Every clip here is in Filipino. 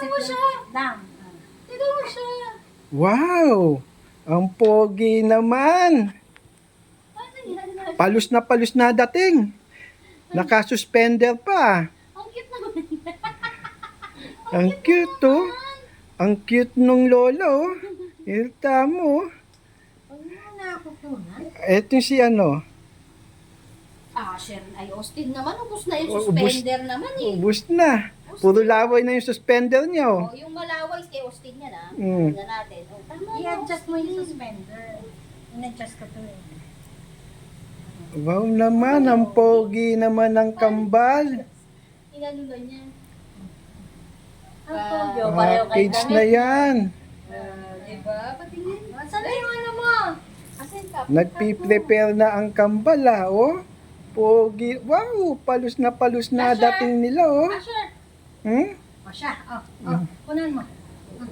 mo siya. Tignan mo siya. Wow! Ang pogi naman. Ano yan? Palus na dating. Naka-suspender pa. Ang cute naman. Ang cute, oh. Ang cute nung lolo, oh. Ilta mo. Huwag mo na ako punan. Ito si ano. Asher ay Austin naman. Ubus na yung Ubus- suspender naman eh. Ubus na. Puro laway na yung suspender niyo. Oh, yung malaway kay Austin yan ah. Mm. Tingnan natin. Oh, tama na, I-adjust mo yung Austin. suspender. In-adjust ko to eh. Wow naman, ang pogi naman ng kambal. Inano na niya. Ang pogi. Oh, pareho kayo Kids damit. na yan. Diba? Patingin. Saan na yung ano mo? Asan ka? Nagpi-prepare na ang kambal, ah, oh. Pogi. Wow, palus na dating nila, oh. Asher, Hmm? O siya. Oh, kunan mo.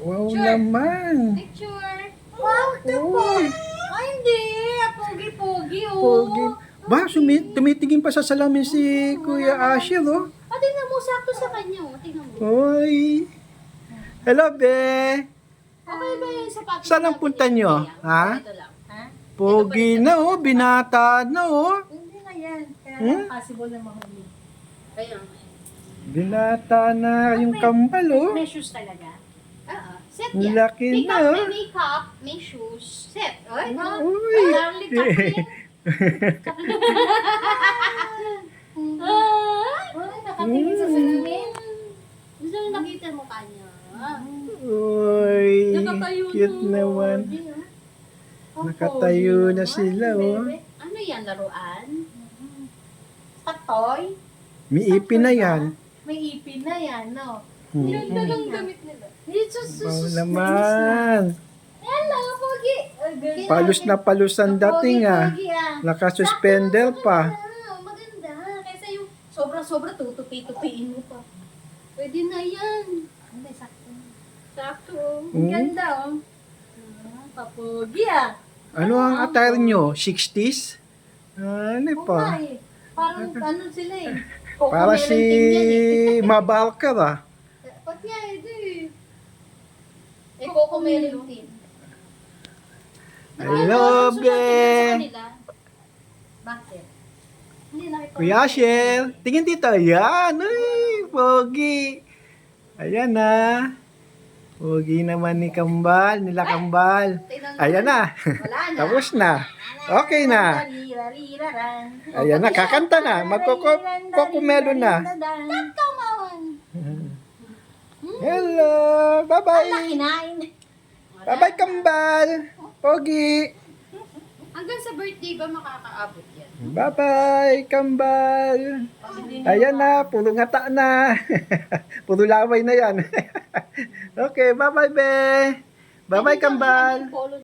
Wow Sure. naman. picture. Wow, Uy, Ay, hindi. Pogi-pogi, oh. pogi. Ba, tumitingin pa sa salamin si Kuya Asher, oh. Tingnan mo, sakto sa kanya, oh. Tingnan mo. Uy. Hello, be. Okay ba yung sapatos Saan ang natin punta ni nyo? Kuya? Ha? Ito lang. Ha? Pogi na, oh. Binata na, oh. Hindi na yan. Kaya Hmm? possible na mahuli. Kaya, Binata na yung kambal, oh. May shoes talaga. set yan. Laki May na, cup, oh. may makeup, may shoes. Set. Ay, Uy. Darling cup yan. Ay, Oh, nakatingin sa salamin. gusto nyo nakita mo kanya. Uy. Nakatayo Cute na. naman. Ang Nakatayo pogi na naman, sila, oh. bebe. Ano yan, laruan? Toy? May ipin na yan. May ipin na yan, no? Hmm. Ganda ng damit nila. Wow naman. Hello, Pogi! Palus ang dating, ah. Pogi, ah. Naka-suspender pa. Maganda. Kaysa yung sobra-sobra, tutupi-tupiin mo pa. Pwede na yan. Hindi, sakto. Sakto. Ang Hmm? ganda oh. Papogi, ah. Ano ang attire nyo? 60s? Ano Oo pa? nga eh. Parang ano sila eh. Para si Mabalkar, ah. Pag nga, ito eh. Eh, Coco Melon Team. Hello, be. Bakit? Hindi nakita. Kuya Asher. Tingin dito. Ayan. Uy, pogi. Ayan na. Pogi naman ni Kambal, nila Kambal. Ayan na. Wala na. Tapos na. Okay na. Ayan na, kakanta na. Magkukumelo na. Come on. Hello. Bye-bye. Kinain. Bye-bye, Kambal. Pogi. Hanggang sa birthday ba makakaabot yan? Bye-bye, Kambal. Ayan na, puro ngata na. Puro laway na yan. Okay, bye-bye, be. Bye-bye, Kambal. Polo